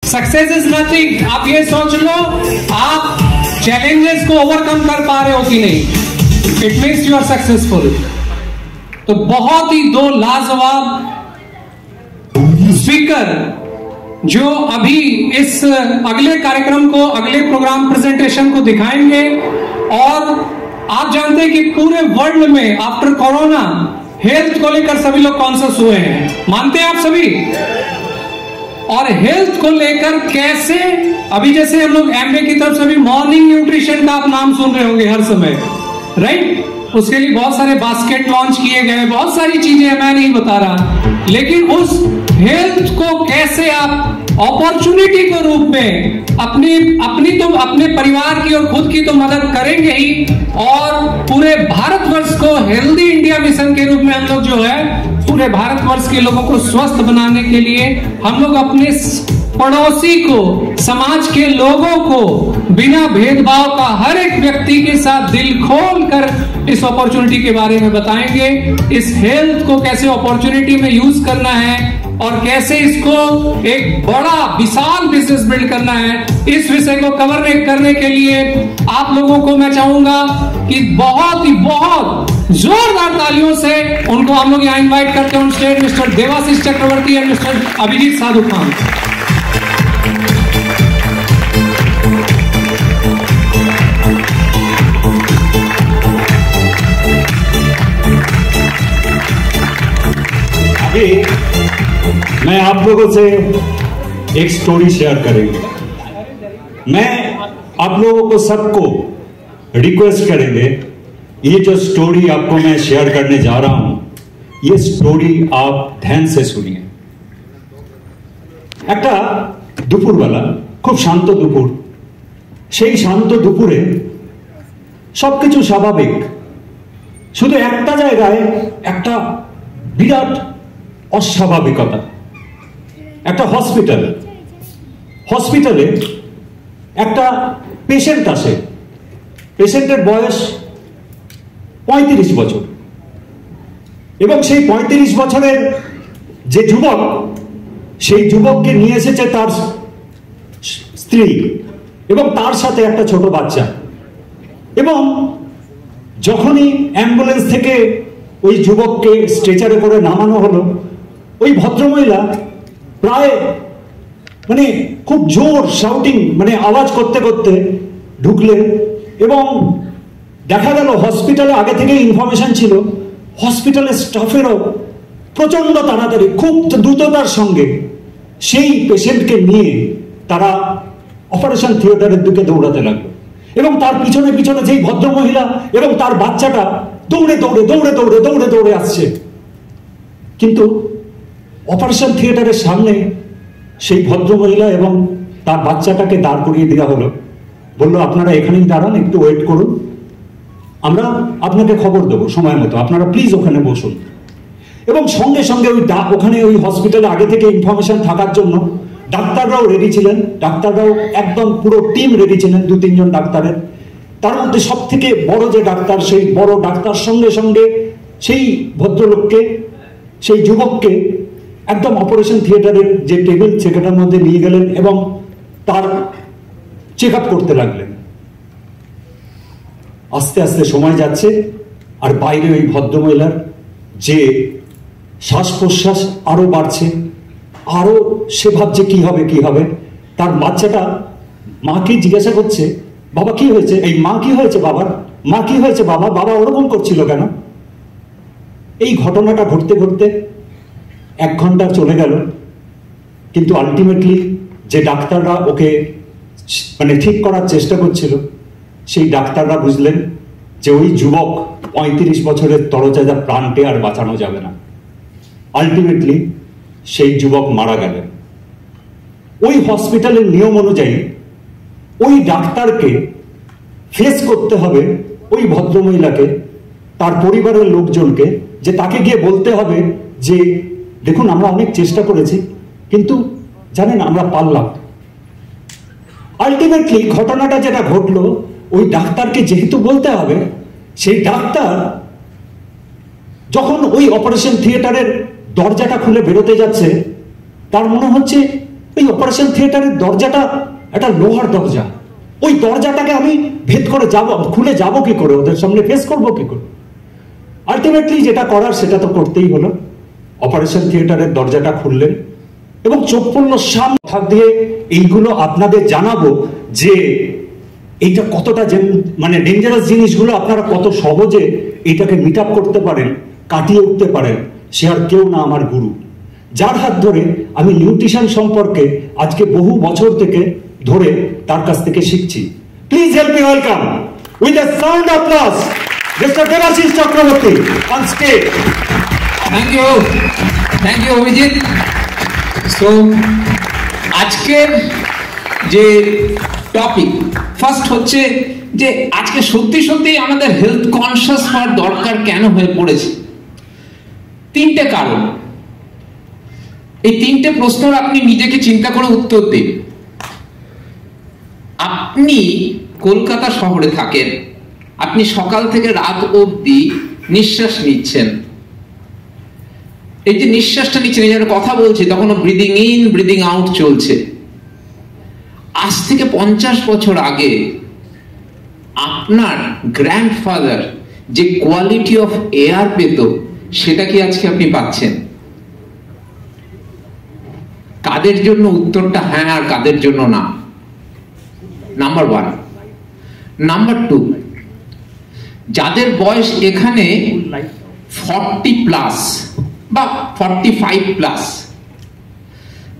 Success is nothing. आप ये सोच लो आप चैलेंजेस को ओवरकम कर पा रहे हो कि नहीं, it means you are successful. तो बहुत ही दो लाजवाब स्पीकर जो अभी इस अगले कार्यक्रम को, अगले प्रोग्राम प्रेजेंटेशन को दिखाएंगे। और आप जानते हैं कि पूरे वर्ल्ड में आफ्टर कोरोना हेल्थ को लेकर सभी लोग कॉन्शियस हुए हैं, मानते हैं आप सभी? और हेल्थ को लेकर कैसे, अभी जैसे हम लोग एमबे की तरफ से भी मॉर्निंग न्यूट्रिशन का आप नाम सुन रहे होंगे हर समय, राइट? उसके लिए बहुत सारे बास्केट लॉन्च किए गए, बहुत सारी चीजें मैं नहीं बता रहा, लेकिन उस हेल्थ को कैसे आप अपॉर्चुनिटी के रूप में अपने परिवार की और खुद की तो मदद करेंगे ही, और पूरे भारतवर्ष को हेल्दी इंडिया मिशन के रूप में हम लोग जो है पूरे भारतवर्ष के लोगों को स्वस्थ बनाने के लिए हम लोग अपने पड़ोसी को, समाज के लोगों को बिना भेदभाव का हर एक व्यक्ति के साथ दिल खोल कर इस अपॉर्चुनिटी के बारे में बताएंगे। इस हेल्थ को कैसे अपॉर्चुनिटी में यूज करना है और कैसे इसको एक बड़ा विशाल बिजनेस बिल्ड करना है, इस विषय को कवर करने के लिए आप लोगों को मैं चाहूंगा कि बहुत जोरदार तालियों से उनको हम लोग यहाँ इन्वाइट करते हैं on stage, Mister Debashish Chakraborty and Mister Abhijit Sadhu Khan. अभी मैं आप लोगों से एक स्टोरी शेयर करेंगे। मैं आप लोगों को सबको रिक्वेस्ट करेंगे, ये जो स्टोरी आपको मैं शेयर करने जा रहा हूं, ये स्टोरी आप ध्यान से सुनिए। একটা দুপুরবেলা, খুব শান্ত দুপুর, সেই শান্ত দুপুরে সবকিছু স্বাভাবিক, শুধু একটা জায়গায় একটা বিরাট অস্বাভাবিকতা। একটা হসপিটালে একটা পেশেন্ট আসে। পেশেন্টের বয়স 35 বছর, এবং সেই 35 বছরের যে যুবক, সেই যুবককে নিয়ে এসেছে তার স্ত্রী এবং তার সাথে একটা ছোট বাচ্চা। এবং যখনই অ্যাম্বুলেন্স থেকে ওই যুবককে স্ট্রেচারে করে নামানো হলো, ওই ভদ্রমহিলা প্রায় খুব জোর শাউটিং আওয়াজ করতে করতে ঢুকলেন। এবং দেখা গেল হসপিটালে আগে থেকে ইনফরমেশন ছিল, হসপিটালের স্টাফেরও প্রচন্ড তাড়াতাড়ি, খুব দ্রুততার সঙ্গে সেই পেশেন্টকে নিয়ে তারা অপারেশন থিয়েটারের দিকে দৌড়াতে লাগলো। এবং তার পিছনে পিছনে যেই ভদ্রমহিলা এবং তার বাচ্চাটা দৌড়ে দৌড়ে দৌড়ে দৌড়ে দৌড়ে দৌড়ে আসছে। কিন্তু অপারেশন থিয়েটারের সামনে সেই ভদ্রমহিলা এবং তার বাচ্চাটাকে দাঁড় করিয়ে দেওয়া হলো। বললো, আপনারা এখানেই দাঁড়ান, একটু ওয়েট করুন, আমরা আপনাকে খবর দেবো সময় মতো, আপনারা প্লিজ ওখানে বসুন। এবং সঙ্গে সঙ্গে ওখানে ওই হসপিটালে আগে থেকে ইনফরমেশন থাকার জন্য ডাক্তাররাও রেডি ছিলেন, ডাক্তাররাও একদম পুরো টিম রেডি ছিলেন, 2-3 জন ডাক্তারের। তার মধ্যে সব থেকে বড় যে ডাক্তার, সেই বড় ডাক্তার সঙ্গে সঙ্গে সেই ভদ্রলোককে, সেই যুবককে একদম অপারেশন থিয়েটারের যে টেবিল সেটার মধ্যে নিয়ে গেলেন এবং তার চেক আপ করতে লাগলেন। আস্তে আস্তে সময় যাচ্ছে, আর বাইরে ওই ভদ্রমহিলার যে শ্বাস প্রশ্বাস আরো বাড়ছে, আরো সে ভাবছে কি হবে কি হবে। তার বাচ্চাটা মাকে জিজ্ঞাসা করছে, বাবা কি হয়েছে? এই মা কি হয়েছে বাবার? মা কি হয়েছে বাবা? বাবা ওরকম করছিল কেন? এই ঘটনাটা ঘটতে ঘটতে 1 ঘন্টা চলে গেল। কিন্তু আলটিমেটলি যে ডাক্তাররা ওকে ঠিক করার চেষ্টা করছিল, সেই ডাক্তাররা বুঝলেন যে ওই যুবক 35 বছরের তরতাজা প্রাণকে আর বাঁচানো যাবে না। আলটিমেটলি সেই যুবক মারা গেলেন। ওই হসপিটালের নিয়ম অনুযায়ী ওই ডাক্তারকে ফেস করতে হবে ওই ভদ্রমহিলাকে, তার পরিবারের লোকজনকে, যে তাকে গিয়ে বলতে হবে যে দেখুন আমরা অনেক চেষ্টা করেছি, কিন্তু জানেন আমরা পারলাম। আলটিমেটলি ঘটনাটা যেটা ঘটলো, ওই ডাক্তারকে যেহেতু বলতে হবে, সেই ডাক্তার যখন ওই অপারেশন থিয়েটারের দরজাটা খুলে বেরোতে যাচ্ছে, তার মনে হচ্ছে এই অপারেশন থিয়েটারের দরজাটা একটা লোহার দরজা, ওই দরজাটাকে আমি ভেদ করে যাব, খুলে যাব কি করে, ওদের সামনে ফেস করব কি করে? আলটিমেটলি যেটা করার সেটা তো করতেই হলো। অপারেশন থিয়েটারের দরজাটা খুললেন এবং চোখপূর্ণ সামনে দিয়ে এইগুলো আপনাদের জানাবো যে এইটা কতটা মানে ডেঞ্জারাস জিনিসগুলো আপনারা কত সহজে এইটাকে মিট আপ করতে পারেন, কাটিয়ে উঠতে পারেন। সে আর কেউ না, আমার গুরু, যার হাত ধরে আমি নিউট্রিশন সম্পর্কে আজকে বহু বছর থেকে ধরে তার কাছ থেকে শিখছি। Please help me welcome with a sound applause mister Debashish Chakraborty on stage. Thank you Abhijit. So আজকের যে টপিক ফার্স্ট হচ্ছে যে আজকে সত্যি সত্যি আমাদের হেলথ কনসিয়াস হওয়ার দরকার কেন হয়ে পড়েছে। তিনটে কারণ, এই তিনটে প্রশ্নের আপনি নিজেকে চিন্তা করে উত্তর দিন। আপনি কলকাতা শহরে থাকেন, আপনি সকাল থেকে রাত অবধি নিঃশ্বাস নিচ্ছেন। এই যে নিঃশ্বাসটা নিচ্ছেন, এই যারা কথা বলছে তখন ব্রিদিং ইন ব্রিদিং আউট চলছে। আজ থেকে 50 বছর আগে আপনার গ্র্যান্ডফাদার যে কোয়ালিটি অফ এয়ার পেত সেটা কি আজকে আপনি পাচ্ছেন? কাদের জন্য উত্তরটা হ্যাঁ আর কাদের জন্য না, নাম্বার 1। নাম্বার 2, যাদের বয়স এখানে 40+ বা 45+,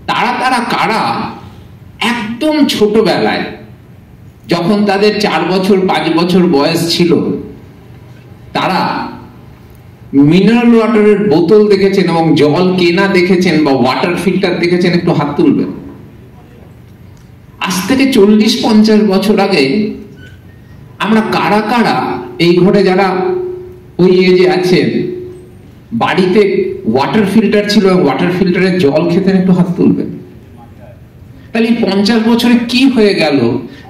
তারা কারা একদম ছোটবেলায় যখন তাদের 4 বছর 5 বছর বয়স ছিল, তারা মিনারেল ওয়াটারের বোতল দেখেছেন এবং জল কেনা দেখেছেন বা ওয়াটার ফিল্টার দেখেছেন? একটু হাত তুলবেন। আজ থেকে 40-50 বছর আগে আমরা কারা কারা এই ঘরে যারা ওই এজে আছেন বাড়িতে ওয়াটার ফিল্টার ছিল এবং ওয়াটার ফিল্টারের জল খেতেন? একটু হাত তুলবেন। তাহলে 50 বছরে কি হয়ে গেল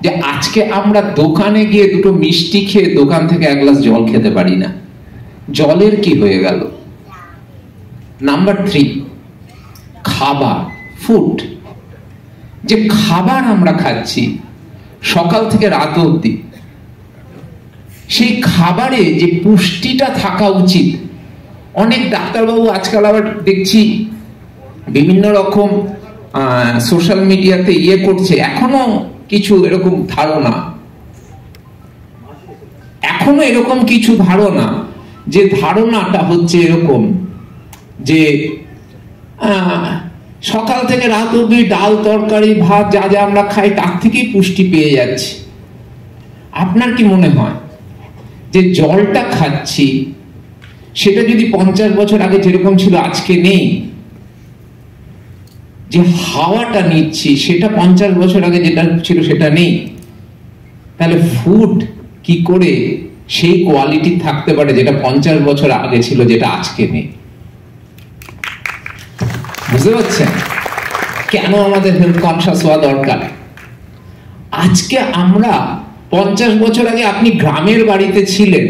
যে আজকে আমরা দোকানে গিয়ে দুটো মিষ্টি খেয়ে দোকান থেকে 1 গ্লাস জল খেতে পারি না? জলের কি হয়ে গেল? নাম্বার 3, খাবার, ফুড। যে খাবার আমরা খাচ্ছি সকাল থেকে রাত অবধি, সেই খাবারে যে পুষ্টিটা থাকা উচিত, অনেক ডাক্তারবাবু আজকাল আবার দেখছি বিভিন্ন রকম সোশ্যাল মিডিয়াতে করছে, এখনো কিছু এরকম ধারণা, যে ধারণাটা হচ্ছে এরকম যে সকাল থেকে রাত অবধি ডাল তরকারি ভাত যা যা আমরা খাই তার থেকেই পুষ্টি পেয়ে যাচ্ছি। আপনার কি মনে হয় যে জলটা খাচ্ছি সেটা যদি 50 বছর আগে যেরকম ছিল আজকে নেই? যে হাওয়াটা নিচ্ছি সেটা 50 বছর আগে যেটা ছিল সেটা নেই? তাহলে ফুড কি করে সেই কোয়ালিটি থাকতে পারে যেটা 50 বছর আগে ছিল, যেটা আজকে নেই? বুঝতে পারছেন কেন আমাদের হেলথ কনসিয়াস হওয়া দরকার? আজকে আমরা 50 বছর আগে আপনি গ্রামের বাড়িতে ছিলেন,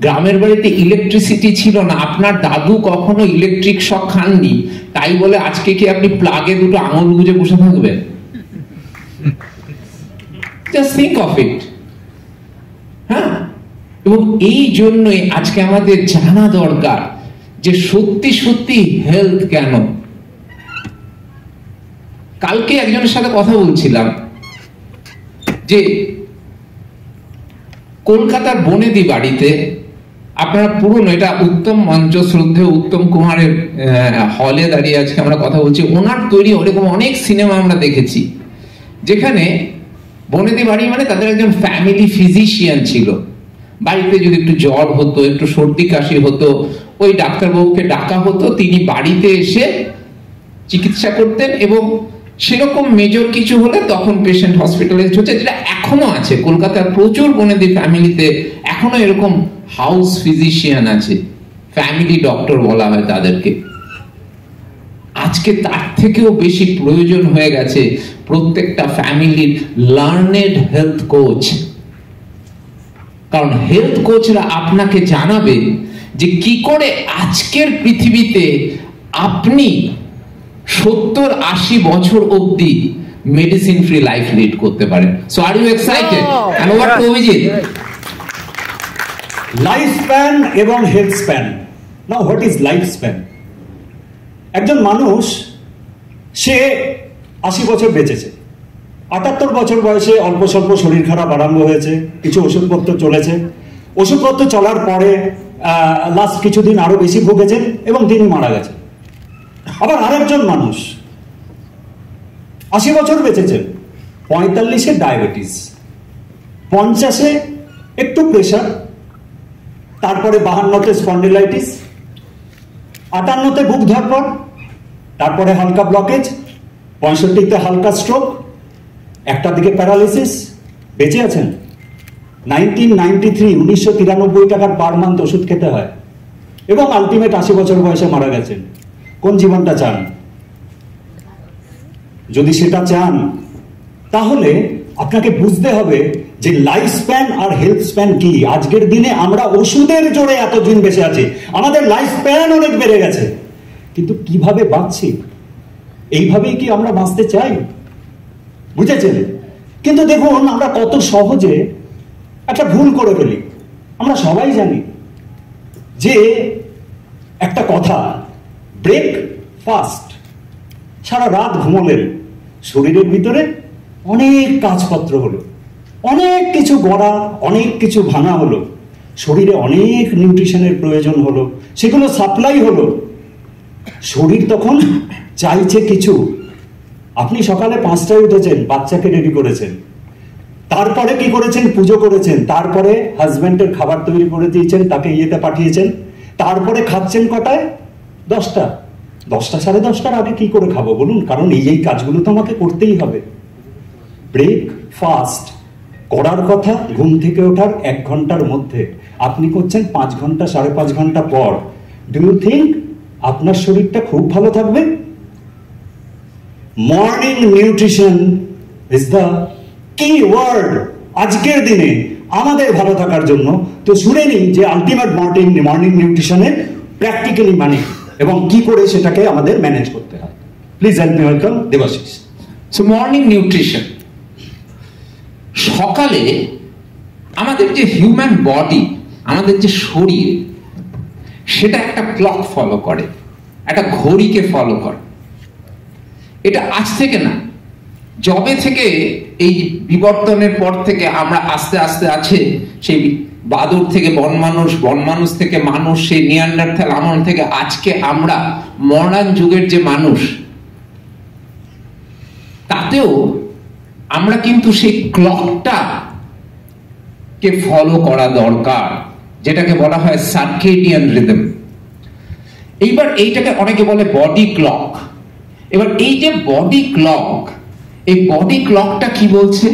গ্রামের বাড়িতে ইলেকট্রিসিটি ছিল না, আপনার দাদু কখনো ইলেকট্রিক শক খাননি, তাই বলে আজকে কি আপনি প্লাগে দুটো আঙুল গুঁজে বসে থাকবেন? Just think of it. হ্যাঁ, এবং এই জন্যই আজকে আমাদের জানা দরকার যে সত্যি সত্যি হেলথ কেন। কালকে একজনের সাথে কথা বলছিলাম যে কলকাতার বনেদি বাড়িতে, আপনারা পুরনো, এটা উত্তম মঞ্চ শ্রদ্ধেয় উত্তম কুমারের হলে দাঁড়িয়ে আজকে আমরা কথা বলছি, ওনার তৈরি ওরকম অনেক সিনেমা আমরা দেখেছি যেখানে বনেদি বাড়ি মানে তাদের একজন ফ্যামিলি ফিজিশিয়ান ছিল। বাড়িতে যদি একটু জ্বর হতো, একটু সর্দি কাশি হতো, ওই ডাক্তারবাবুকে ডাকা হতো, তিনি বাড়িতে এসে চিকিৎসা করতেন এবং সেরকম মেজর কিছু হলে তখন পেশেন্ট হসপিটালাইজড হচ্ছে, যেটা এখনো আছে কলকাতার প্রচুর বনেদি ফ্যামিলিতে। এখনো এরকম হাউস ফিজিশিয়ান আছে, ফ্যামিলি ডক্টর বলা হয় তাদেরকে। আজকে তার থেকেও বেশি প্রয়োজন হয়ে গেছে প্রত্যেকটা ফ্যামিলির লার্নেড হেলথ কোচ। কারণ হেলথ কোচরা আপনাকে জানাবে যে কি করে আজকের পৃথিবীতে আপনি 70-80 বছর অবধি মেডিসিন ফ্রি লাইফ লিড করতে পারেন। So are you excited? And over to Abhijit. Life span এবং health span. Now what is life span? একজন মানুষ সে 80 বছর বেঁচেছে, 78 বছর বয়সে অল্প স্বল্প শরীর খারাপ আরম্ভ হয়েছে, কিছু ওষুধপত্র চলেছে, ওষুধপত্র চলার পরে লাস্ট কিছুদিন আরো বেশি ভুগেছেন এবং তিনি মারা গেছেন। আবার আরেকজন মানুষ 80 বছর বেঁচেছেন, 45-এ ডায়াবেটিস, 50-এ একটু প্রেশার, তারপরে 52-তে স্পন্ডিলাইটিস, 58-তে বুক ধড়ফড়, তারপরে হালকা ব্লকেজ, 65-তে হালকা স্ট্রোক, একটা দিকে প্যারালিসিস, বেঁচে আছেন। 1993 টাকার পার মান্থ ওষুধ খেতে হয় এবং আলটিমেট 80 বছর বয়সে মারা গেছেন। কোন জীবনটা চান? যদি সেটা চান তাহলে আপনাকে বুঝতে হবে যে লাইফ স্প্যান আর হেলথ স্প্যান কি। আজকের দিনে আমরা ওষুধের জোরে এতদিন বেঁচে আছি, আমাদের লাইফ স্প্যান অনেক বেড়ে গেছে, কিন্তু কিভাবে বাঁচছি? এইভাবেই কি আমরা বাঁচতে চাই? বুঝেছেন? কিন্তু দেখুন আমরা কত সহজে একটা ভুল করে ফেলি। আমরা সবাই জানি যে একটা কথা, ব্রেক ফাস্ট। সারা রাত ঘুমোলেন, শরীরের ভিতরে অনেক কাজপত্র হলো, অনেক কিছু গড়া, অনেক কিছু ভাঙা হলো, শরীরে অনেক নিউট্রিশনের প্রয়োজন হলো, সেগুলো সাপ্লাই হলো, শরীর তখন চাইছে কিছু। আপনি সকালে 5টায় উঠেছেন, বাচ্চাকে রেডি করেছেন, তারপরে কি করেছেন? পুজো করেছেন, তারপরে হাজব্যান্ডের খাবার তৈরি করে দিয়েছেন, তাকে ইয়েতে পাঠিয়েছেন, তারপরে খাচ্ছেন কটায়? 10টা। 10টা 10:30টার আগে কি করে খাবো বলুন? কারণ এই কাজগুলো তো আমাকে করতেই হবে। ব্রেক ফাস্ট করার কথা ঘুম থেকে ওঠার 1 ঘন্টার মধ্যে, আপনি করছেন 5 ঘন্টা 5.5 ঘন্টা পর। ডু ইউ থিঙ্ক আপনার শরীরটা খুব ভালো থাকবে? মর্নিং নিউট্রিশন ইজ দ্য কি ওয়ার্ড আজকের দিনে আমাদের ভালো থাকার জন্য। তো শুনে নিই যে আলটিমেট মর্নিং নিউট্রিশনের প্র্যাকটিক্যালি মানে এবং কি করে সেটাকে আমাদের ম্যানেজ করতে হয়। Please help me welcome Debashis. So morning nutrition, সকালে আমাদের যে হিউম্যান বডি, আমাদের যে শরীর, সেটা একটা ক্লক ফলো করে, একটা ঘড়িকে ফলো করে। এটা আজ থেকে না, যবে থেকে এই বিবর্তনের পর থেকে আমরা আস্তে আস্তে আছে সেই বাদর থেকে বন মানুষ থেকে মানুষ, সেই নিয়ান্ডারথাল আমল থেকে আজকে আমরা মডার্ন যুগের যে মানুষ, তাতেও আমরা কিন্তু সেই ক্লকটা কে ফলো করা দরকার, যেটাকে বলা হয় সার্কেডিয়ান রিদম। এইবার এইটাকে অনেকে বলে বডি ক্লক। এবার এই যে বডি ক্লক, এই বডি ক্লকটা কি বলছে?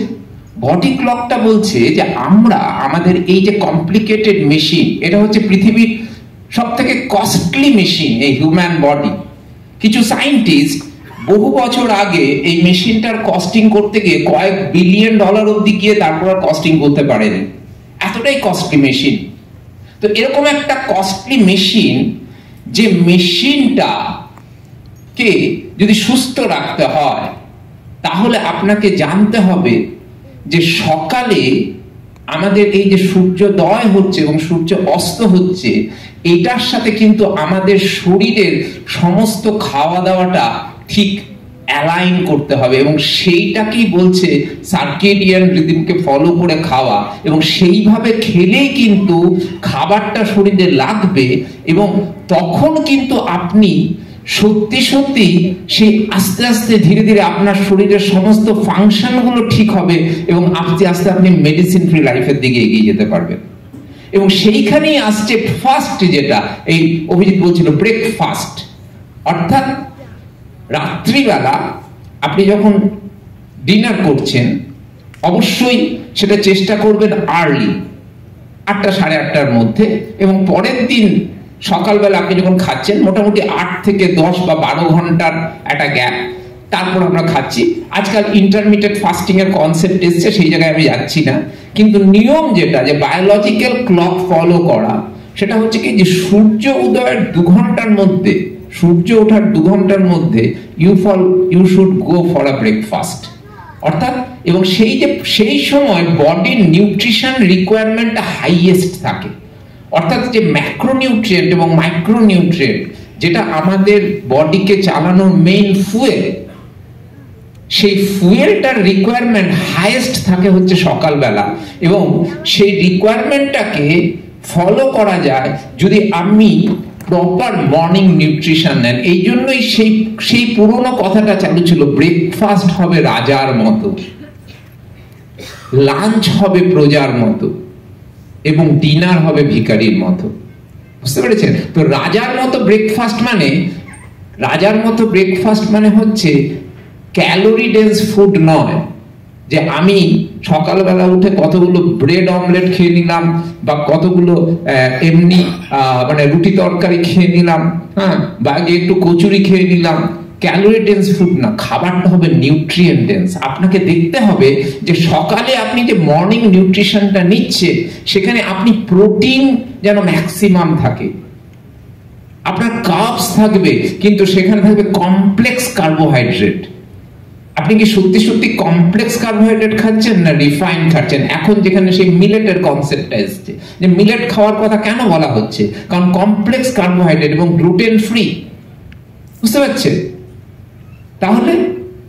বডি ক্লকটা বলছে যে আমরা আমাদের এই যে কমপ্লিকেটেড মেশিন, এটা হচ্ছে পৃথিবীর সব থেকে কস্টলি মেশিন, এই হিউম্যান বডি। কিছু সায়েন্টিস্ট বহু বছর আগে এই মেশিনটার কস্টিং করতে গিয়ে কয়েক বিলিয়ন ডলার অব্দি গিয়ে তারপর আর কস্টিং করতে পারেনি, এতটাই কস্টলি মেশিন। তো এরকম একটা কস্টলি মেশিন, যে মেশিনটা কে যদি সুস্থ রাখতে হয় তাহলে আপনাকে জানতে হবে যে সকালে আমাদের এই যে সূর্যোদয় হচ্ছে এবং সূর্য অস্ত হচ্ছে, এটার সাথে কিন্তু আমাদের শরীরের সমস্ত খাওয়া দাওয়াটা ঠিক অ্যালাইন করতে হবে এবং সেইটাকেই বলছে সার্কেডিয়ান রিদমকে ফলো করে খাওয়া। এবং সেইভাবে খেলেই কিন্তু খাবারটা শরীরে লাগবে এবং তখন কিন্তু আপনি সত্যি সত্যি সেই আস্তে আস্তে ধীরে ধীরে আপনার শরীরের সমস্ত ফাংশন গুলো ঠিক হবে এবং আস্তে আস্তে আপনি মেডিসিন ফ্রি লাইফের দিকে এগিয়ে যেতে পারবেন। এবং সেইখানেই আসছে ফার্স্ট, যেটা এই অভিজিৎ বলছিল, ব্রেকফাস্ট। অর্থাৎ রাত্রিবেলা আপনি যখন ডিনার করছেন অবশ্যই সেটা চেষ্টা করবেন আর্লি, 8টা 8:30টার মধ্যে, এবং পরের দিন সকালবেলা আপনি যখন খাচ্ছেন মোটামুটি 8 থেকে 10 বা 12 ঘন্টার একটা গ্যাপ, তারপর আমরা খাচ্ছি। আজকাল ইন্টারমিটেন্ট ফাস্টিং এর কনসেপ্ট এসছে, সেই জায়গায় আমি যাচ্ছি না, কিন্তু নিয়ম যেটা, যে বায়োলজিক্যাল ক্লক ফলো করা, সেটা হচ্ছে কি যে সূর্য উদয়ের 2 ঘন্টার মধ্যে সূর্য ওঠার 2 ঘন্টার মধ্যে you should go for a breakfast. অর্থাৎ এবং সেই সময় বডির নিউট্রিশন রিকোয়ারমেন্টটা হাইয়েস্ট থাকে। অর্থাৎ যে ম্যাক্রোনিউট্রিয়েন্ট এবং মাইক্রোনিউট্রিয়েন্ট যেটা আমাদের বডিকে চালানোর মেইন ফুয়েল, সেই ফুয়েলটার রিকোয়ারমেন্ট হাইয়েস্ট থাকে হচ্ছে সকালবেলা, এবং সেই রিকোয়ারমেন্টটাকে ফলো করা যায় যদি আমি প্রপার মর্নিং নিউট্রিশন নেন। এই জন্যই সেই পুরনো কথাটা চালু ছিল, ব্রেকফাস্ট হবে রাজার মতো, লাঞ্চ হবে প্রজার মতো, এবং ডিনার হবে ভিখারির মতো। বুঝতে পেরেছেন? তো রাজার মতো ব্রেকফাস্ট মানে হচ্ছে ক্যালোরি ডেন্স ফুড নয়, যে আমি সকালবেলা উঠে কতগুলো ব্রেড অমলেট খেয়ে নিলাম বা কতগুলো এমনি মানে রুটি তরকারি খেয়ে নিলাম, হ্যাঁ, বা একটু কচুরি খেয়ে নিলাম। ক্যালোরি ডেন্স ফুড না, খাবারটা হবে নিউট্রিয়েন্ট ডেন্স। আপনাকে দেখতে হবে যে সকালে আপনি যে মর্নিং নিউট্রিশনটা নিচ্ছে সেখানে আপনি প্রোটিন যেন ম্যাক্সিমাম থাকে, আপনার কার্বস থাকবে, কিন্তু সেখানে থাকবে কমপ্লেক্স কার্বোহাইড্রেট। আপনি কি সত্যি সত্যি কমপ্লেক্স কার্বোহাইড্রেট খাচ্ছেন না রিফাইন খাচ্ছেন? এখন যেখানে সেই মিলেটের কনসেপ্টটা এসেছে, যে মিলেট খাওয়ার কথা কেন বলা হচ্ছে, কারণ কমপ্লেক্স কার্বোহাইড্রেট এবং গ্লুটেন ফ্রি। বুঝতে পারছেন? তাহলে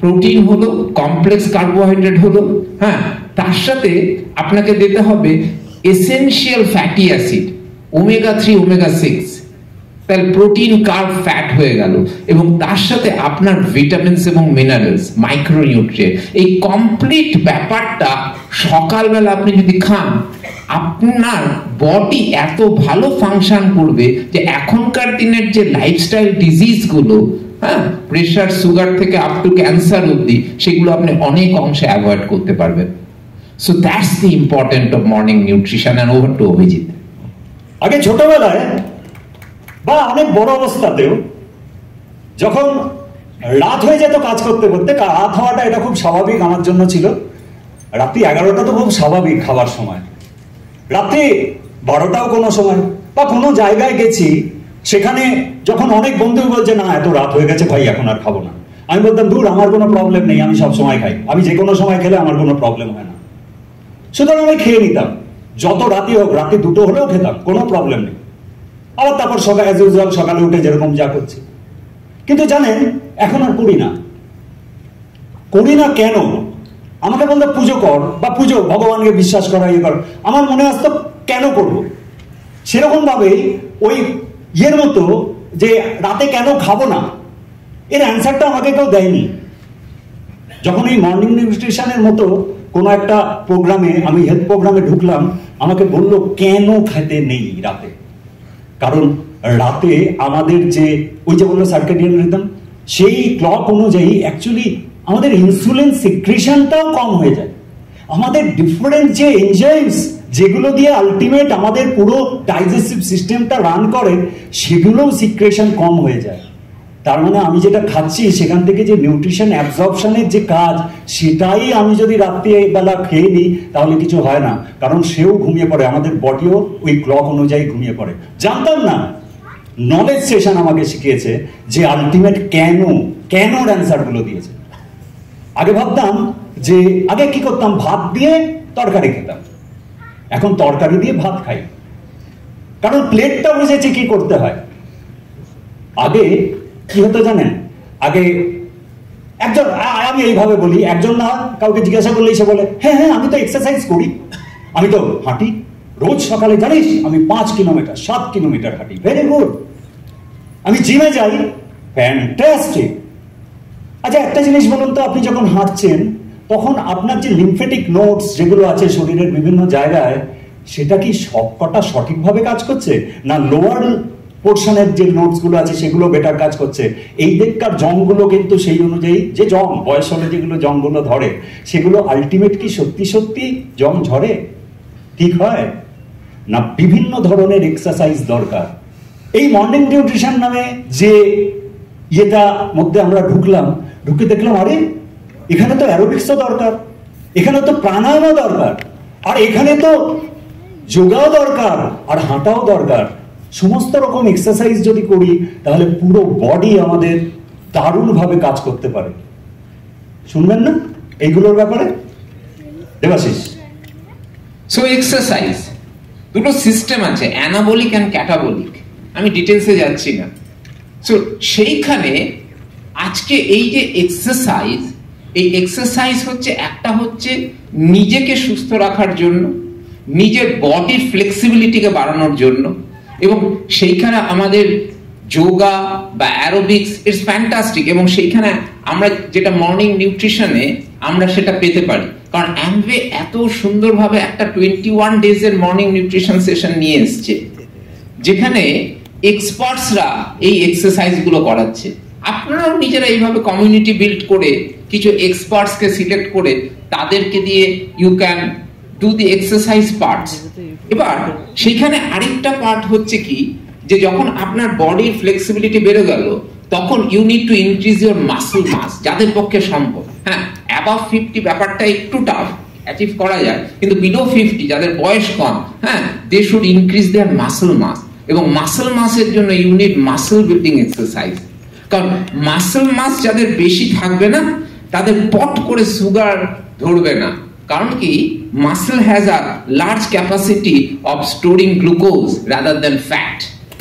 প্রোটিন হলো, কমপ্লেক্স কার্বোহাইড্রেট হলো, হ্যাঁ, তার সাথে আপনাকে দিতে হবে essential fatty acid, omega 3 omega 6, তাহলে প্রোটিন কার্ব ফ্যাট হয়ে গেল, এবং তার সাথে আপনার ভিটামিনস এবং মিনারেলস, মাইক্রোনিউট্রিয়েন্ট। এই কমপ্লিট ব্যাপারটা সকালবেলা আপনি যদি খান, আপনার বডি এত ভালো ফাংশন করবে যে এখনকার দিনের যে লাইফস্টাইল ডিজিজ গুলো, হ্যাঁ, প্রেশার, সুগার থেকে আপ টু ক্যান্সার অবধি, সেগুলো আপনি অনেক অংশে অ্যাভয়েড করতে পারবেন। So that's the important of morning nutrition. And over to Abhijit. আগে ছোটবেলায় বা অনেক বড় অবস্থাতেও যখন রাত হয়ে যেত কাজ করতে করতে, রাত হওয়াটা এটা খুব স্বাভাবিক আমার জন্য ছিল। রাত্রি 11টা তো খুব স্বাভাবিক খাবার সময়, রাত্রি 12টাও কোনো সময়, বা কোনো জায়গায় গেছি সেখানে যখন অনেক বন্ধু বলছে না এত রাত হয়ে গেছে ভাই এখন আর খাবো না, আমি বলতাম দূর, আমার কোনো প্রবলেম নেই, আমি সব সময় খাই, আমি যে কোনো সময় খেলে আমার কোনো প্রবলেম হয় না। সুতরাং আমি খেয়ে নিতাম, যত রাতি হোক, রাতে 2টো হলেও খেতাম, কোনো প্রবলেম নেই। আবার তারপর সকালে অ্যাজ ইউজুয়াল সকালে উঠে যেরকম যা করছি। কিন্তু জানেন এখন আর করি না। কেন? আমাকে বলতো পুজো কর, বা পুজো, ভগবানকে বিশ্বাস করা, ইয়ে কর। আমার মনে আসতো কেন করব? সেরকম ভাবেই ওই ইয়ের মতো যে রাতে কেন খাবো না, এর অ্যান্সারটা আমাকে কেউ দেয়নি। যখন এই মর্নিং নিউট্রিশনের মতো কোনো একটা প্রোগ্রামে, আমি হেলথ প্রোগ্রামে ঢুকলাম, আমাকে বললো কেন খেতে নেই রাতে। কারণ রাতে আমাদের যে ওই যে বললো সার্কেডিয়ান রিদম, সেই ক্লক অনুযায়ী অ্যাকচুয়ালি আমাদের ইনসুলিন সিক্রেশনটাও কম হয়ে যায়। আমাদের ডিফারেন্ট যে এনজাইমস যেগুলো দিয়ে আলটিমেট আমাদের পুরো ডাইজেস্টিভ সিস্টেমটা রান করে, সেগুলোও সিক্রেশন কম হয়ে যায়। তার মানে আমি যেটা খাচ্ছি সেখান থেকে যে নিউট্রিশন অ্যাবজর্পশনের যে কাজ, সেটাই আমি যদি রাত্রিবেলা খেয়ে নিই তাহলে কিছু হয় না, কারণ সেও ঘুমিয়ে পড়ে, আমাদের বডিও ওই ক্লক অনুযায়ী ঘুমিয়ে পড়ে। জানতাম না, নলেজ সেশন আমাকে শিখিয়েছে যে আলটিমেট কেন অ্যান্সারগুলো দিয়েছে। আগে ভাবতাম যে আগে কি করতাম, ভাত দিয়ে তরকারি খেতাম, এখন তরকারি দিয়ে ভাত খাই, কারণ প্লেটটা বুঝেছি কি করতে হয়। আগে কি হতো জানেন, আগে একজন, আমি এইভাবে বলি, একজন না কাউকে জিজ্ঞাসা করলেই সে বলে হ্যাঁ আমি তো এক্সারসাইজ করি, আমি তো হাঁটি রোজ সকালে, জানিস আমি 5 কিলোমিটার 7 কিলোমিটার হাঁটি, ভেরি গুড। আমি জিমে যাই, ফ্যান্টাস্টিক। আচ্ছা একটা জিনিস বলুন তো, আপনি যখন হাঁটছেন তখন আপনার যে লিম্ফেটিক নোডস যেগুলো আছে শরীরের বিভিন্ন জায়গায়, সেটা কি সবকটা সঠিকভাবে কাজ করছে, না লোয়ার পোর্শনের যে নোটস গুলো আছে সেগুলো বেটার কাজ করছে? এই দিককার জংগুলো কিন্তু সেই অনুযায়ী, যে জং বয়স হলে যেগুলো জংগুলো ধরে, সেগুলো আলটিমেট কি সত্যি জং ঝরে, ঠিক হয় না? বিভিন্ন ধরনের এক্সারসাইজ দরকার। এই মর্নিং নিউট্রিশন নামে যে ইয়েটা মধ্যে আমরা ঢুকে দেখলাম আরে এখানে তো অ্যারোবিক্সও দরকার, এখানে তো প্রাণায়ামও দরকার, আর এখানে তো যোগাও দরকার, আর হাঁটাও দরকার। সমস্ত রকম এক্সারসাইজ যদি করি তাহলে পুরো বডি আমাদের দারুণভাবে কাজ করতে পারে। শুনবেন না এইগুলোর ব্যাপারে দেবাশিস? সো এক্সারসাইজ দুটো সিস্টেম আছে, অ্যানাবলিক অ্যান্ড ক্যাটাবলিক, আমি ডিটেলসে যাচ্ছি না। সো সেইখানে আজকে এই যে এক্সারসাইজ, এই এক্সারসাইজ হচ্ছে একটা হচ্ছে নিজেকে সুস্থ রাখার জন্য, নিজের বডির ফ্লেক্সিবিলিটিকে বাড়ানোর জন্য, এবং সেইখানে আমাদের যোগা বা অ্যারোবিক্স ইটস ফ্যান্টাস্টিক, এবং সেইখানে আমরা যেটা মর্নিং নিউট্রিশনে আমরা সেটা পেতে পারি। কারণ অ্যামওয়ে এত সুন্দরভাবে একটা 21 ডেজের মর্নিং নিউট্রিশন সেশন নিয়ে এসছে, যেখানে এক্সপার্টসরা এই এক্সারসাইজ গুলো করাচ্ছে। আপনারাও নিজেরা এইভাবে কমিউনিটি বিল্ড করে কিছু এক্সপার্টসকে সিলেক্ট করে তাদেরকে দিয়ে you can do the exercise parts. এবার সেইখানে আরেকটা পার্ট হচ্ছে কি, যে যখন আপনার বডির ফ্লেক্সিবিলিটি বেড়ে গেল তখন you need to increase your muscle mass, যাদের পক্ষে সম্ভব। হ্যাঁ, অ্যাবাভ 50 ব্যাপারটা একটু টাফ, অ্যাচিভ করা যায়, কিন্তু বিলো 50 যাদের বয়স কম, হ্যাঁ, they should increase their muscle mass. এবং মাসল মাসের জন্য you need muscle building exercise. কারণ মাসল মাস যাদের বেশি থাকবে না তাদের পট করে সুগার ধরবে না। কারণ কি, muscle has a large capacity of storing glucose rather than fat.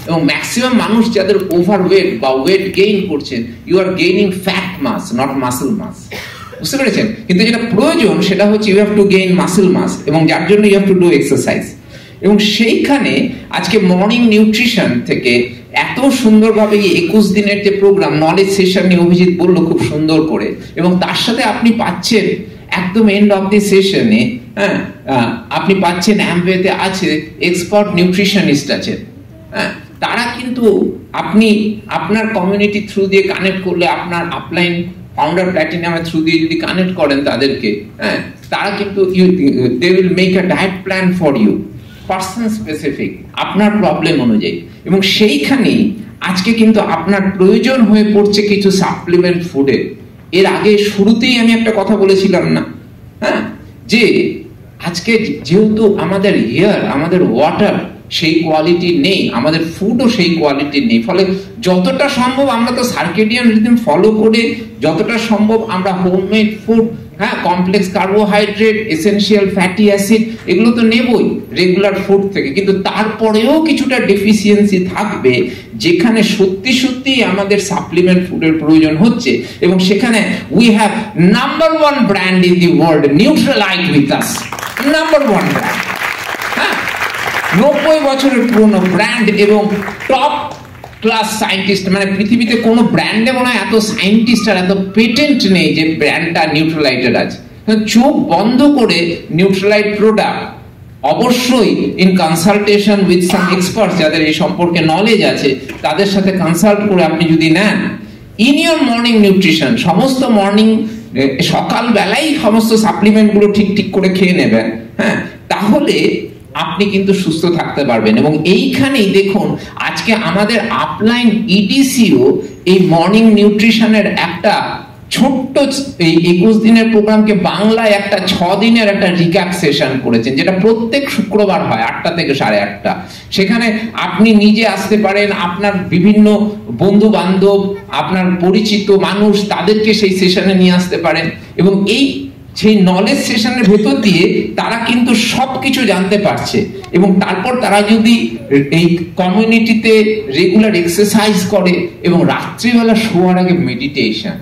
এবং ম্যাক্সিমাম মানুষ যাদের ওভারওয়েট বা ওয়েট গেইন করছেন, you are gaining fat mass, not muscle mass. বুঝতে পেরেছেন? কিন্তু যেটা প্রয়োজন সেটা হচ্ছে you have to gain muscle mass, এবং যার জন্য you have to do exercise. এবং সেইখানে আজকে মর্নিং নিউট্রিশন থেকে এত সুন্দরভাবে 21 দিনের যে প্রোগ্রাম, নলেজ সেশন নিয়ে অভিজিৎ বললো খুব সুন্দর করে, এবং তার সাথে আপনি পাচ্ছেন একদম এন্ড অফ দি সেশনে, হ্যাঁ, আপনি পাচ্ছেন অ্যামওয়েতে আছে এক্সপার্ট নিউট্রিশনিস্ট আছে, হ্যাঁ, তারা কিন্তু আপনি আপনার কমিউনিটি থ্রু দিয়ে কানেক্ট করলে, আপনার আপলাইন ফাউন্ডার প্ল্যাটিনামের থ্রু দিয়ে যদি কানেক্ট করেন তাদেরকে, হ্যাঁ, তারা কিন্তু they will make a diet plan for you, person specific, আপনার প্রবলেম অনুযায়ী। এবং সেইখানেই আজকে কিন্তু আপনার প্রয়োজন হয়ে পড়ছে কিছু সাপ্লিমেন্ট ফুডের। এর আগে শুরুতেই আমি একটা কথা বলেছিলাম না, হ্যাঁ, যে আজকে যেহেতু আমাদের এয়ার, আমাদের ওয়াটার সেই কোয়ালিটি নেই, আমাদের ফুডও সেই কোয়ালিটি নেই, ফলে যতটা সম্ভব আমরা তো সার্কেডিয়ান রিদম ফলো করে যতটা সম্ভব আমরা হোমমেড ফুড, হ্যাঁ, complex carbohydrate, essential fatty acid এগুলো তো নেবই রেগুলার ফুড থেকে, কিন্তু তারপরেও কিছুটা ডেফিসিয়েন্সি থাকবে যেখানে সত্যি সত্যি আমাদের সাপ্লিমেন্ট ফুডের প্রয়োজন হচ্ছে। এবং সেখানে we have number 1 brand in the world, নিউট্রালাইট with us, number 1 brand, হ্যাঁ, 90 বছরের পুরনো ব্র্যান্ড, এবং টপ ক্লাস সায়েন্টিস্ট, মানে পৃথিবীতে কোনো ব্র্যান্ডে মনে হয় এত সায়েন্টিস্ট আর এত পেটেন্ট নেই যে ব্র্যান্ডটা নিউট্রালাইটের আছে। চোখ বন্ধ করে নিউট্রালাইট প্রোডাক্ট অবশ্যই in consultation with some expert, যাদের এই সম্পর্কে নলেজ আছে, তাদের সাথে কনসাল্ট করে আপনি যদি নেন, ইন ইউর মর্নিং নিউট্রিশন, সমস্ত মর্নিং সকাল বেলায় সমস্ত সাপ্লিমেন্ট গুলো ঠিক ঠিক করে খেয়ে নেবেন, হ্যাঁ, তাহলে আপনি কিন্তু সুস্থ থাকতে পারবেন। এবং এইখানেই দেখুন আজকে আমাদের আপলাইন ইডিসিও এই মর্নিং নিউট্রিশনের একটা ছোট্ট এই 21 দিনের প্রোগ্রামকে বাংলায় একটা 6 দিনের একটা রিক্যাপ সেশন করেছেন, যেটা প্রত্যেক শুক্রবার হয় 8টা থেকে 8:30। সেখানে আপনি নিজে আসতে পারেন, আপনার বিভিন্ন বন্ধু বান্ধব, আপনার পরিচিত মানুষ, তাদেরকে সেই সেশনে নিয়ে আসতে পারেন, এবং এই সেই নলেজ সেশনের ভেতর দিয়ে তারা কিন্তু সবকিছু জানতে পারছে। এবং তারপর তারা যদি এই কমিউনিটিতে রেগুলার এক্সারসাইজ করে এবং রাত্রিবেলা শোয়ার আগে মেডিটেশন।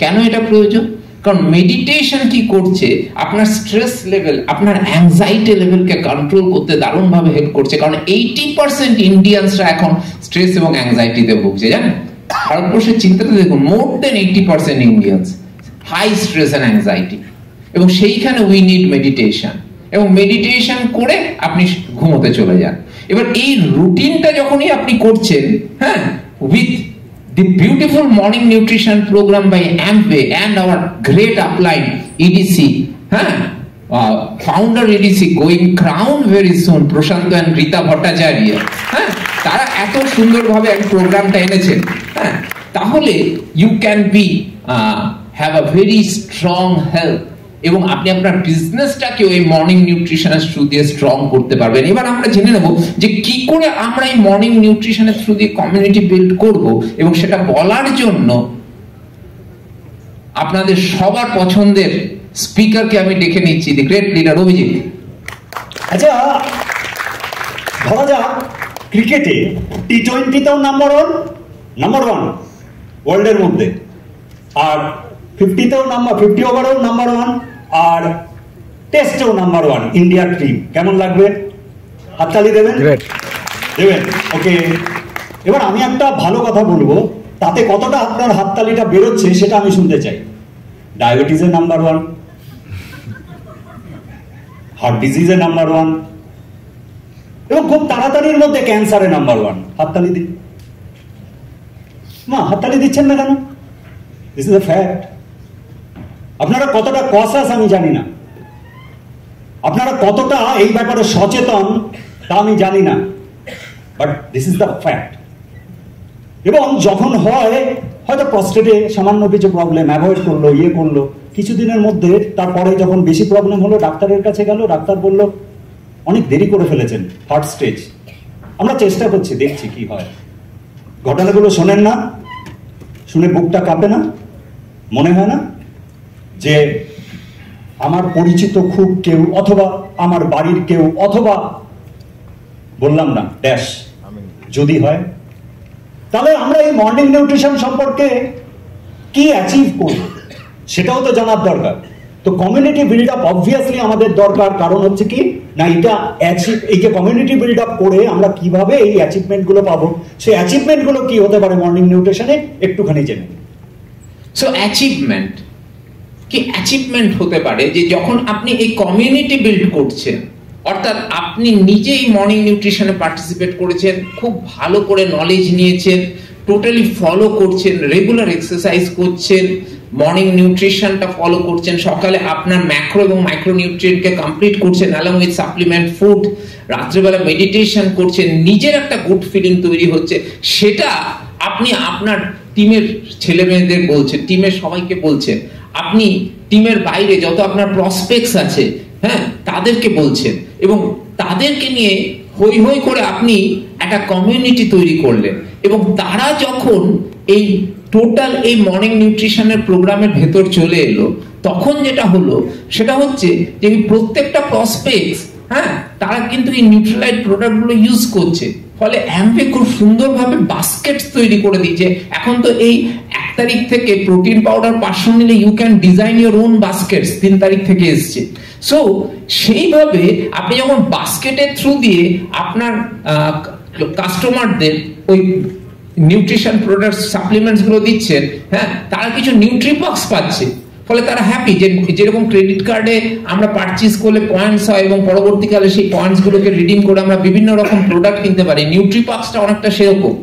কেন এটা প্রয়োজন? কারণ মেডিটেশন কি করছে, আপনার স্ট্রেস লেভেল, আপনার অ্যাংজাইটি লেভেলকে কন্ট্রোল করতে দারুণভাবে হেল্প করছে। কারণ 80% ইন্ডিয়ানসরা এখন স্ট্রেস এবং অ্যাংজাইটিতে ভুগছে, জানেন? ভারতবর্ষের চিন্তাটা দেখুন, more than 80% Indians high stress and anxiety, এবং সেইখানে উই নিড মেডিটেশন। এবং মেডিটেশন করে আপনি ঘুমোতে চলে যান। এবার এই রুটিনটা যখনই আপনি করছেন, হ্যাঁ, with the beautiful morning nutrition program by Amway and our great upline EDC, founder EDC going crown very soon, Prashanto and Rita Bhattacharya, তারা এত সুন্দরভাবে এই প্রোগ্রামটা এনেছেন, তাহলে you can be have a very strong health এবং আপনি আপনার বিজনেসটাকে ওই মর্নিং নিউট্রিশনের থ্রু দিয়ে স্ট্রং করতে পারবেন। এবার আমরা জেনে নেব যে কি করে আমরা এই মর্নিং নিউট্রিশনের থ্রু দিয়ে কমিউনিটি বিল্ড করব, এবং সেটা বলার জন্য আপনাদের সবার পছন্দের স্পিকারকে আমি ডেকে নিচ্ছি, দি গ্রেট লিডার অভিজিৎ। আচ্ছা, ধরা যাক ক্রিকেটে টি20তেও নাম্বার ওয়ান ওয়ার্ল্ডের মধ্যে, আর 50 ওভারেও নাম্বার ওয়ান, আর টেস্টেও নাম্বার ওয়ান ইন্ডিয়ার টিম। কেমন লাগবে? হাততালি দেবেন? দেবেন, ওকে। এবার আমি একটা ভালো কথা বলবো, তাতে কতটা আপনার হাততালিটা বেরোচ্ছে সেটা আমি শুনতে চাই। ডায়াবেটিসের নাম্বার ওয়ান, হার্ট ডিজিজে নাম্বার ওয়ান, এবং খুব তাড়াতাড়ির মধ্যে ক্যান্সারে নাম্বার ওয়ান। হাততালি দিন না, হাততালি দিচ্ছেন না কেন? This is a fact. আপনারা কতটা কসাস আমি জানি না, আপনারা কতটা এই ব্যাপারে সচেতন তা আমি জানি না, but this is the fact. এবং যখন হয়তো প্রস্টেটে সামান্য কিছু প্রবলেম, অ্যাভয়েড করলো, করলো, কিছুদিনের মধ্যে তারপরে যখন বেশি প্রবলেম হলো, ডাক্তারের কাছে গেল, ডাক্তার বলল অনেক দেরি করে ফেলেছেন, থার্ড স্টেজ। আমরা চেষ্টা করছি, দেখছি কি হয়। ঘটনাগুলো শোনেন না? শুনে বুকটা কাঁপে না? মনে হয় না যে আমার পরিচিত খুব কেউ, অথবা আমার বাড়ির কেউ, অথবা বললাম না ড্যাশ, যদি হয়? তাহলে আমরা এই মর্নিং নিউট্রিশন সম্পর্কে কি অ্যাচিভ করব সেটাও তো জানার দরকার। তো কমিউনিটি বিল্ড আপ অবভিয়াসলি আমাদের দরকার। কারণ হচ্ছে কি না, এই যে কমিউনিটি বিল্ড আপ করে আমরা কিভাবে এই অ্যাচিভমেন্ট গুলো পাবো, সেই অ্যাচিভমেন্ট গুলো কি হতে পারে মর্নিং নিউট্রিশনে একটুখানি জেনে। সো অ্যাচিভমেন্ট হতে পারে যে যখন আপনি এই কমিউনিটি বিল্ড করছেন, অর্থাৎ আপনি নিজেই মর্নিং নিউট্রিশনে পার্টিসিপেট করেছেন, খুব ভালো করে নলেজ নিয়েছেন, টোটালি ফলো করছেন, রেগুলার এক্সারসাইজ করছেন, মর্নিং নিউট্রিশনটা ফলো করছেন, সকালে আপনার ম্যাক্রো এবং মাইক্রো নিউট্রিয়েন্টকে কমপ্লিট করছেন অ্যালং উইথ সাপ্লিমেন্ট ফুড, রাত্রেবেলা মেডিটেশন করছেন, নিজের একটা গুড ফিলিং তৈরি হচ্ছে, সেটা আপনি আপনার টিমের ছেলে মেয়েদের বলছেন, টিমের সবাইকে বলছেন, আপনি টিমের বাইরে যত আপনার প্রসপেক্টস আছে, হ্যাঁ, তাদেরকে বলছেন, এবং তাদেরকে নিয়ে হই হই করে আপনি একটা কমিউনিটি তৈরি করলেন। এবং তারা যখন এই টোটাল এই মর্নিং নিউট্রিশনের প্রোগ্রামের ভেতর চলে এলো, তখন যেটা হলো সেটা হচ্ছে যে প্রত্যেকটা প্রসপেক্টস, হ্যাঁ, তারা কিন্তু এই নিউট্রালাইট প্রোডাক্টগুলো ইউজ করছে। ফলে অ্যাম্পে খুব সুন্দরভাবে বাস্কেটস তৈরি করে দিয়েছে। এখন তো এই 1 তারিখ থেকে প্রোটিন পাউডার 500 নিলে you can design your own baskets 3 তারিখ থেকে এসছে। সো সেইভাবে আপনি যখন বাস্কেটের থ্রু দিয়ে আপনার কাস্টমারদের ওই নিউট্রিশন প্রোডাক্ট সাপ্লিমেন্টস গুলো দিচ্ছেন, হ্যাঁ, তারা কিছু নিউট্রিবক্স পাচ্ছে, ফলে তারা হ্যাপি। যেরকম ক্রেডিট কার্ডে আমরা পারচেজ করলে পয়েন্টস হয় এবং পরবর্তীকালে সেই পয়েন্টস গুলোকে রিডিম করে আমরা বিভিন্ন রকম প্রোডাক্ট কিনতে পারি, নিউট্রিপাক্সটা অনেকটা সেরকম।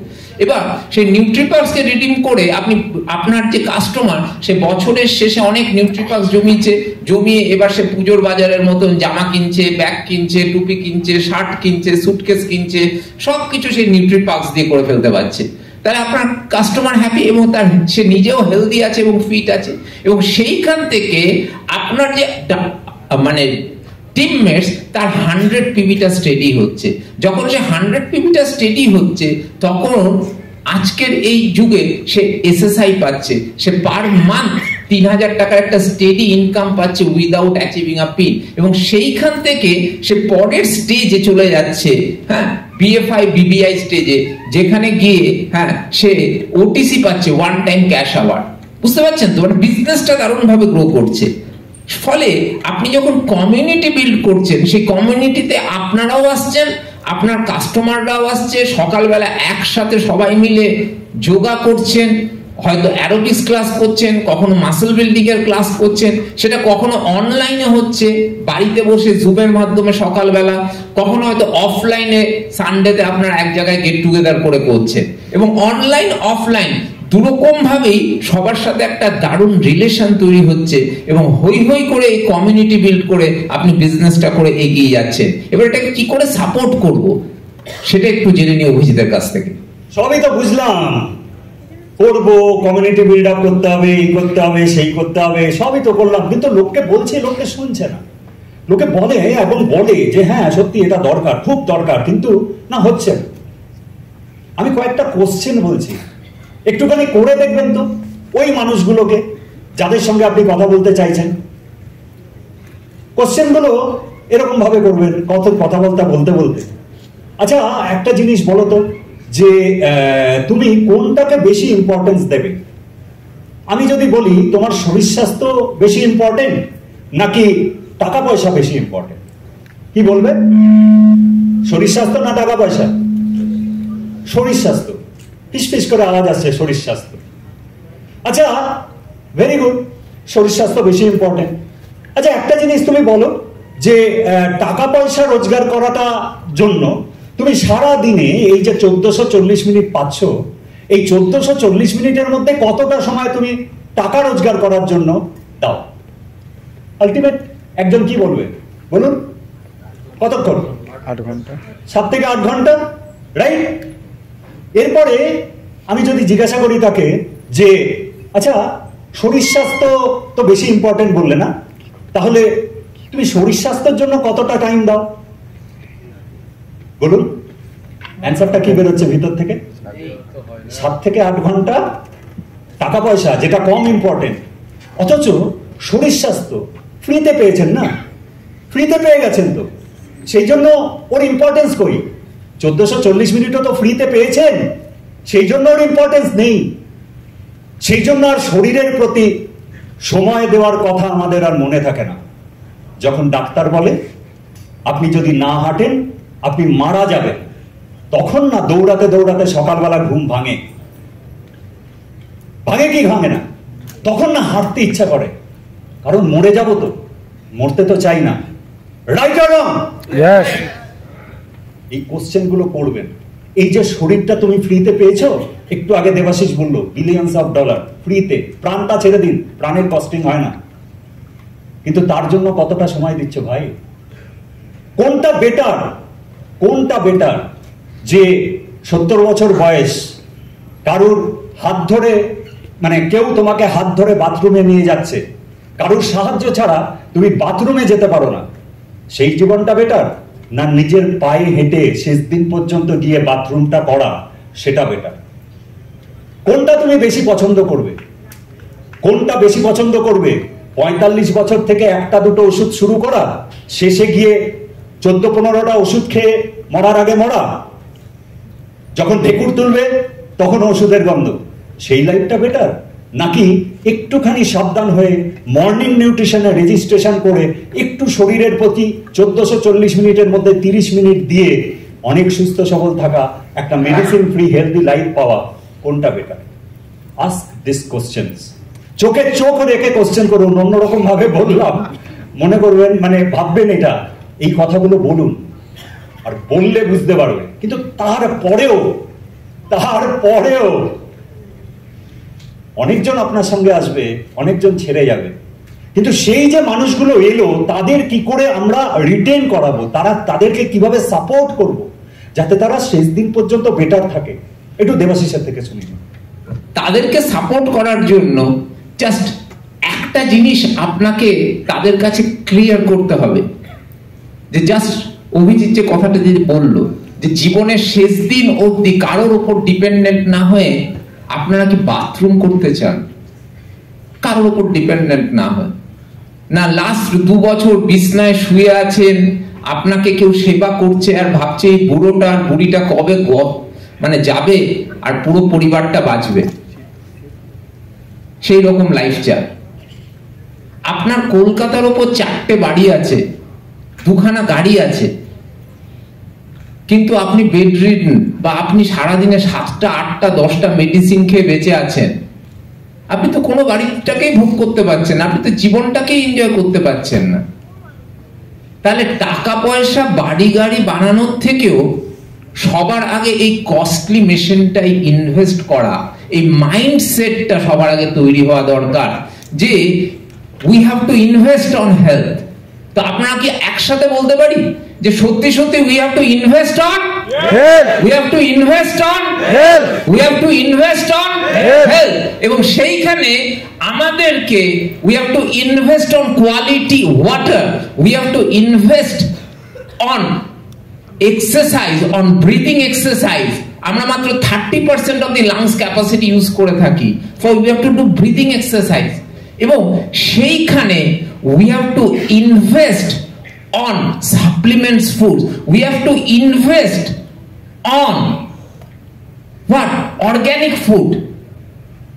এবার সেই নিউট্রিপাক্সকে রিডিম করে আপনি আপনার যে কাস্টমার, সে বছরের শেষে অনেক নিউট্রিপাক্স জমিয়ে এবার সে পুজোর বাজারের মতন জামা কিনছে, ব্যাগ কিনছে, টুপি কিনছে, শার্ট কিনছে, সুটকেস কিনছে, সবকিছু সেই নিউট্রিপাক্স দিয়ে করে ফেলতে পারছে। তাহলে আপনার কাস্টমার হ্যাপি এবং সে নিজেও হেলদি আছে এবং ফিট আছে। এবং সেইখান থেকে আপনার যে মানে টিমমেটস, তার 100 পিবিটা স্টেডি হচ্ছে। যখন সে 100 পিবিটা স্টেডি হচ্ছে, তখন আজকের এই যুগে সে এসএসআই পাচ্ছে, সে পার মান্থ 3000 টাকার একটা স্টেডি ইনকাম পাচ্ছে উইদাউট অ্যাচিভিং আ পিন। এবং সেইখান থেকে সে পরের স্টেজে চলে যাচ্ছে, হ্যাঁ, বিএফআই বিবিআই স্টেজে, যেখানে গিয়ে, হ্যাঁ, সে ওটিসি পাচ্ছে, ওয়ান টাইম ক্যাশ আওয়ার। বুঝতে পারছেন তো, মানে বিজনেসটা দারুণ ভাবে গ্রো করছে। ফলে আপনি যখন কমিউনিটি বিল্ড করছেন, সেই কমিউনিটিতে আপনারাও আসছেন, আপনার কাস্টমাররাও আসছে, সকালবেলা একসাথে সবাই মিলে যোগা করছেন, হয়তো অ্যারোবিক্স ক্লাস করছেন, কখনো মাসল বিল্ডিং এর ক্লাস করছেন, সেটা কখনো অনলাইনে হচ্ছে বাড়িতে বসে জুমের মাধ্যমে সকালবেলা, কখনো হয়তো অফলাইনে সানডেতে আপনার এক জায়গায় গেট টুগেদার করে করছেন। এবং অনলাইন অফলাইন দুরকম ভাবেই সবার সাথে একটা দারুণ রিলেশন তৈরি হচ্ছে, এবং হই হই করে এই কমিউনিটি বিল্ড করে আপনি বিজনেসটা করে এগিয়ে যাচ্ছেন। এবার এটাকে কি করে সাপোর্ট করব সেটা একটু জেনে নিই অভিজিতের কাছ থেকে। সবই তো বুঝলাম, করবো, কমিউনিটি বিল্ড আপ করতে হবে, এই করতে হবে, সেই করতে হবে, সবই তো করলাম, কিন্তু লোককে বলছি, লোককে শুনছে না। লোকে বলে এবং বলে যে হ্যাঁ সত্যি এটা দরকার, খুব দরকার, কিন্তু না হচ্ছে না। আমি কয়েকটা কোশ্চেন বলছি, একটুখানি করে দেখবেন তো ওই মানুষগুলোকে যাদের সঙ্গে আপনি কথা বলতে চাইছেন। কোশ্চেনগুলো এরকম ভাবে করবেন, কথা বলতে বলতে। আচ্ছা একটা জিনিস বলো তো, যে তুমি কোনটাকে বেশি ইম্পর্টেন্স দেবে? আমি যদি বলি তোমার শরীর স্বাস্থ্য বেশি ইম্পর্টেন্ট নাকি টাকা পয়সা বেশি ইম্পর্টেন্ট, কি বলবে? শরীর স্বাস্থ্য না টাকা পয়সা? শরীর স্বাস্থ্য। ফিস করে আওয়াজ আসছে, শরীর স্বাস্থ্য। আচ্ছা ভেরি গুড, শরীর স্বাস্থ্য বেশি ইম্পর্টেন্ট। আচ্ছা একটা জিনিস তুমি বলো, যে টাকা পয়সা রোজগার করাটা জন্য তুমি সারা দিনে এই যে 1440 মিনিট পাচ্ছ, এই 1440 মিনিটের মধ্যে কতটা সময় তুমি টাকা রোজগার করার জন্য দাও? আলটিমেট একজন কি বলবে বলুন? কতক্ষণ? 8 ঘন্টা, 7 থেকে 8 ঘন্টা, রাইট? এরপরে আমি যদি জিজ্ঞাসা করি তাকে যে আচ্ছা শরীর স্বাস্থ্য তো বেশি ইম্পর্টেন্ট বললে না, তাহলে তুমি শরীর স্বাস্থ্যের জন্য কতটা টাইম দাও বলুন? অ্যান্সারটা কি বেরোচ্ছে ভিতর থেকে? 7 থেকে 8 ঘন্টা টাকা পয়সা, যেটা কম ইম্পর্টেন্ট। অথচ শরীর স্বাস্থ্য ফ্রিতে পেয়েছেন না, ফ্রিতে পেয়ে গেছেন, তো সেই জন্য ওর ইম্পর্টেন্স কই? 1440 মিনিটও তো ফ্রিতে পেয়েছেন, সেই জন্য ওর ইম্পর্টেন্স নেই। সেই জন্য আর শরীরের প্রতি সময় দেওয়ার কথা আমাদের আর মনে থাকে না। যখন ডাক্তার বলে আপনি যদি না হাঁটেন আপনি মারা যাবেন, তখন না দৌড়াতে দৌড়াতে সকালবেলা ঘুম ভাঙে কি ভাঙে না? তখন না হাঁটতে ইচ্ছা করে, কারণ মরে যাব তো, মরতে তো চাই না। Right or wrong? यस। এই কোশ্চেন গুলো করবেন। এই যে শরীরটা তুমি ফ্রিতে পেয়েছো, একটু আগে দেবাশিস বললো বিলিয়নস অফ ডলার ফ্রিতে, প্রাণটা ছেড়ে দিন, প্রাণের কস্টিং হয় না, কিন্তু তার জন্য কতটা সময় দিচ্ছ ভাই? কোনটা বেটার? কোনটা বেটার যে 70 বছর বয়স, কারুর হাত ধরে, মানে কেউ তোমাকে হাত ধরে বাথরুমে নিয়ে যাচ্ছে, কারুর সাহায্য ছাড়া তুমি বাথরুমে যেতে পারো না, সেই জীবনটা বেটার না নিজের পায়ে হেঁটে শেষ দিন পর্যন্ত গিয়ে বাথরুমটা করা, সেটা বেটার? কোনটা তুমি বেশি পছন্দ করবে? কোনটা বেশি পছন্দ করবে? 45 বছর থেকে 1-2টো ওষুধ শুরু করা, শেষে গিয়ে 14-15টা ওষুধ খেয়ে মরার আগে মরা, যখন ঢেকুর তুলবে তখন ওষুধের গন্ধ, সেই লাইফটা বেটার? নাকি একটুখানি সাবধান হয়ে মর্নিং নিউট্রিশনে রেজিস্ট্রেশন করে একটু শরীরের প্রতি 1440 মিনিটের মধ্যে 30 মিনিট দিয়ে অনেক সুস্থ সবল থাকা, একটা মেডিসিন ফ্রি হেলদি লাইফ পাওয়া, কোনটা বেটার? Ask this questions. চোখে চোখ রেখে কোশ্চেন করুন, অন্যরকম ভাবে বললাম, মনে করবেন মানে ভাববেন এটা, এই কথাগুলো বলুন, আর বললে বুঝতে পারবে। কিন্তু তারপরেও অনেকজন আপনার সঙ্গে আসবে, অনেকজন ছেড়ে যাবে, কিন্তু সেই যে মানুষগুলো এলো তাদের কি করে আমরা রিটেন করাবো? তাদেরকে কিভাবে সাপোর্ট করব যাতে তারা শেষ দিন পর্যন্ত বেটার থাকে? একটু দেবাশিসের থেকে শুনি। তাদেরকে সাপোর্ট করার জন্য জাস্ট একটা জিনিস আপনাকে তাদের কাছে ক্লিয়ার করতে হবে, যে জাস্ট অভিজিৎ যে কথাটা যে বললো, যে জীবনের শেষ দিন অবধি কারোর উপর ডিপেন্ডেন্ট না হয়ে আপনারা কি বাথরুম করতে চান? কারোর উপর ডিপেন্ডেন্ট না হয় না, লাস্ট 2 বছর বিছনায় শুয়ে আছেন, আপনাকে কেউ সেবা করছে আর ভাবছে এই বুড়োটা আর বুড়িটা কবে মানে যাবে আর পুরো পরিবারটা বাঁচবে, সেই রকম লাইফ চান। আপনার কলকাতার ওপর 4টে বাড়ি আছে, 2খানা গাড়ি আছে, কিন্তু আপনি বেডরিডেন, বা আপনি সারাদিনে 7টা 8টা 10টা মেডিসিন খেয়ে বেঁচে আছেন। আপনি তো কোনো গাড়িটাকেই ভোগ করতে পারছেন, আপনি তো জীবনটাকেই এনজয় করতে পারছেন না। তাহলে টাকা পয়সা বাড়ি গাড়ি বানানোর থেকেও সবার আগে এই কস্টলি মেশিনটাই ইনভেস্ট করা, এই মাইন্ডসেটটা সবার আগে তৈরি হওয়া দরকার, যে we have to invest on health. তো আপনারা কি একসাথে বলতে পারি যে সত্যি সত্যি we have to invest on health, we have to invest on health, we have to invest on Health. health এবং সেইখানে আমাদেরকে we have to invest on quality water, we have to invest on exercise, on breathing exercise. আমরা মাত্র 30% of the lungs capacity use করে থাকি, for we have to do breathing exercise এবং সেইখানে we have to invest on supplements foods, we have to invest on what organic food.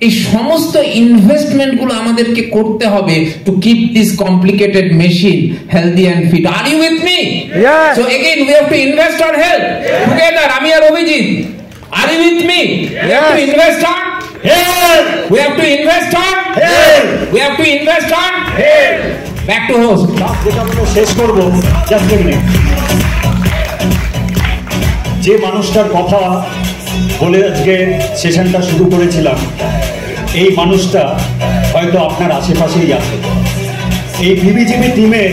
এই সমস্ত investment গুলো আমাদেরকে করতে হবে to keep this complicated machine healthy and fit. Are you with me? Yes. So again we have to invest on health together. আমি আর Abhijit, are you with me? We have to invest on health, we have to invest on health, we have to invest on health. Back to host. যেটা বলে শেষ করবো, just a minute. যে মানুষটার কথা বলে আজকে সেশনটা শুরু করেছিলাম, এই মানুষটা হয়তো আপনার আশেপাশেই আছে। এই ভিবিজিবি টিমের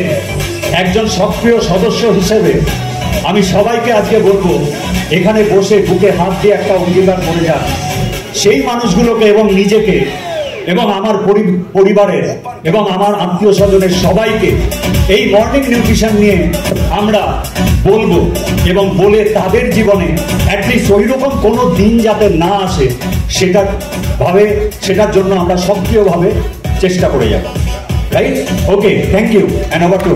একজন সক্রিয় সদস্য হিসেবে আমি সবাইকে আজকে বলবো, এখানে বসে বুকে হাত দিয়ে একটা অঙ্গীকার করে যান সেই মানুষগুলোকে এবং নিজেকে এবং আমার পরিবারের এবং আমার আত্মীয় স্বজনের সবাইকে এই মর্নিং নিউট্রিশন নিয়ে আমরা বলবো এবং বলে তাদের জীবনে অ্যাটলিস্ট ওই রকম কোনো দিন যাতে না আসে সেটার জন্য আমরা সক্রিয়ভাবে চেষ্টা করে যাব। Right? Okay, thank you and over two